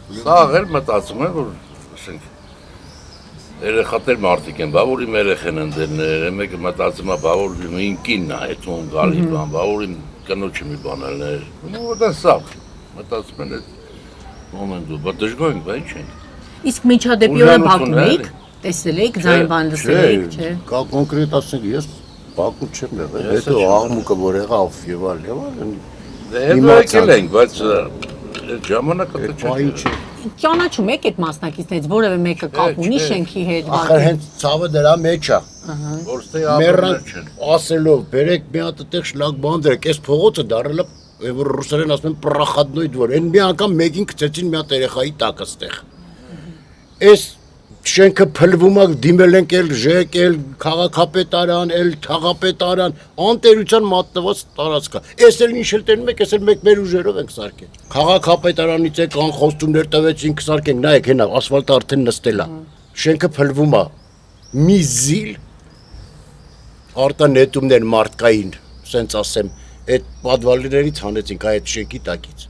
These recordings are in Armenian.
Սա աղել մտածում եմ, որ ասենք երեխաներ մարդիկ են, բա որ իմ երեխեն են դերներ, մեկը մտածում է, բա որ իմ կինն է, այդ ում գալի բան, բա որ իմ կնոջը մի բան ելներ, որտե սա մտածում են այդ մոմենտում, բա դժգոհ ենք, բա ինչ ենք։ Իսկ միջադեպի օրը Բաքվում եք, տեսել եք, ձայն բան լսել եք, չէ։ Կա կոնկրետ ասենք, ես Բաքու չեմ եղել, հետո աղմուկը որ եղավ եւ այլ։ Հետո եկել ենք, բայց այդ ժամանակը չէ։ Ճանաչում եք այդ մասնակիցներից, որևէ մեկը կապ ունի շենքի հետ։ Ախր հենց ցավը դրա մեջ է։ Որ ստե ապրել չեն։ Ասելով, բերեք մի հատ այդտեղ շլակ բան դրեք, այս փողոցը դարել է, որ ռուսերեն ասում են պրախադնոյ դվոր։ Այն մի անգամ մեկին գցեցին մի հատ երեխայի տակ այստեղ։ Այս շենքը փլվում է, դիմել ենք էլ ԺԵԿ, էլ քաղաքապետարան, էլ թաղապետարան, անտերության մատնված տարածք է։ Էս էլ ինչ էլ տենում եք, էս էլ մեկ մեր ուժերով ենք սարքել։ Քաղաքապետարանից եք անխոստումներ տվեցինք, սարքենք, նայեք, հենա, ասֆալտը արդեն նստել է։ Շենքը փլվում է։ Մի զիլ արտանետումներ մարդկային, սենց ասեմ, այդ պատվալներից հանեցինք այդ շենքի տակից։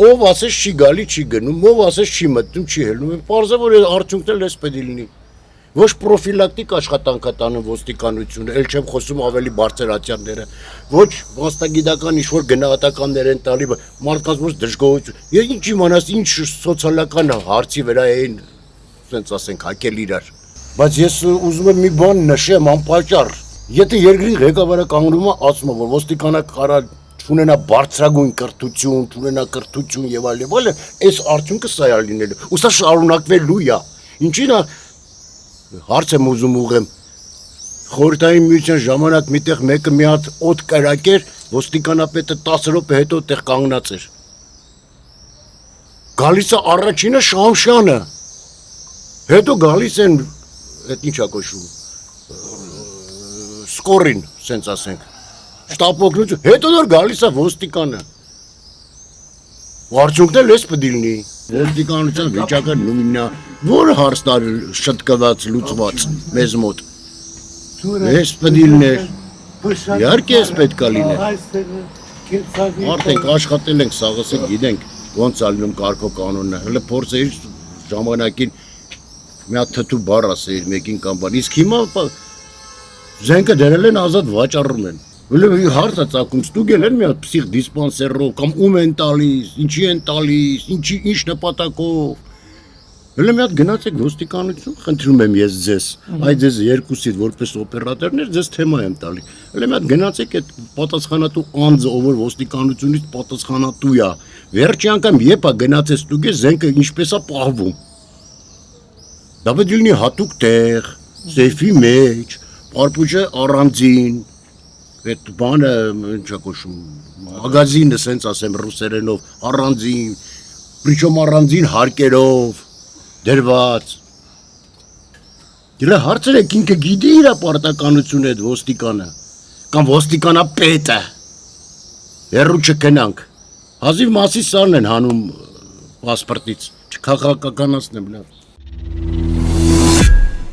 Ով ասես չի գալի, չի գնում, ով ասես չի մտնում, չի հելնում, պարզը որ արդյունքն էլ էս պետք է լինի։ Ոչ պրոֆիլակտիկ աշխատանք է տանում ոստիկանությունը, ել չեմ խոսում ավելի բարձր ատյանները, ոչ մասնագիտական ինչ-որ գնահատականներ են տալի, մարդկանց ոչ դժգոհություն։ Ես ինչ իմանաս, ինչ սոցիալական հարցի վրա էին, ասենց ասենք, հակել իրար։ Բայց ես ուզում եմ մի բան նշեմ անպատճառ։ Եթե երկրի ղեկավարը կանգնում է, ասում է, որ ոստիկանը կարա չունենա բարձրագույն կրթություն, չունենա կրթություն եւ այլն, այս արդյունքը սա է լինելու։ Ու սա շարունակվելու է։ Ինչին է հարց եմ ուզում ուղեմ։ Խորհրդային միության ժամանակ միտեղ մեկը մի հատ օդ կրակեր, ոստիկանապետը 10 րոպե հետո այդտեղ կանգնած էր։ Գալիս է առաջինը Շամշյանը։ Հետո գալիս են, այդ ինչա կոչվում, Սկորին, սենց ասենք։ Շտապօգնություն, հետո նոր գալիս է ոստիկանը։ Արդյունքն էլ էս պետք է լինի։ Ոստիկանության վիճակը նույնն է, որ հարց տալ շտկված, լուծված մեզ մոտ։ Էս պետք է լիներ։ Իհարկե էս պետք է լիներ։ Արդենք աշխատել ենք, սաղս ենք, գիտենք ոնց է լինում կարգոկանոնը։ Հələ փորձեիր ժամանակին մի հատ թթու բառ ասեիր մեկին կամ բան։ Իսկ հիմա զենքը դրել են ազատ վաճառում են։ Հələ հարց է ծագում, ստուգել են մի հատ պսիխ դիսպանսերով կամ ում են տալիս, ինչի են տալիս, ինչ նպատակով։ Հələ մի հատ գնացեք ոստիկանություն, խնդրում եմ ես ձեզ, այ ձեզ երկուսից որպես օպերատորներ ձեզ թեմա եմ տալի։ Հələ մի հատ գնացեք այդ պատասխանատու անձը, ով որ ոստիկանությունից պատասխանատու է, վերջի անգամ երբ է գնացել ստուգել զենքը ինչպես է պահվում։ Դա պետք է լինի հատուկ տեղ, սեյֆի մեջ, պարպուճը առանձին։ Այդ բանը, ինչա կոչվում, մագազինը, սենց ասեմ ռուսերենով, առանձին, պրիչոմ առանձին հարկերով, դրված։ Դրա հարցեր եք ինքը գիտի իր պարտականությունը այդ ոստիկանը, կամ ոստիկանապետը, հեռու չգնանք, հազիվ մասի սարն են հանում պասպորտից, չքաղաքականացնեմ լավ։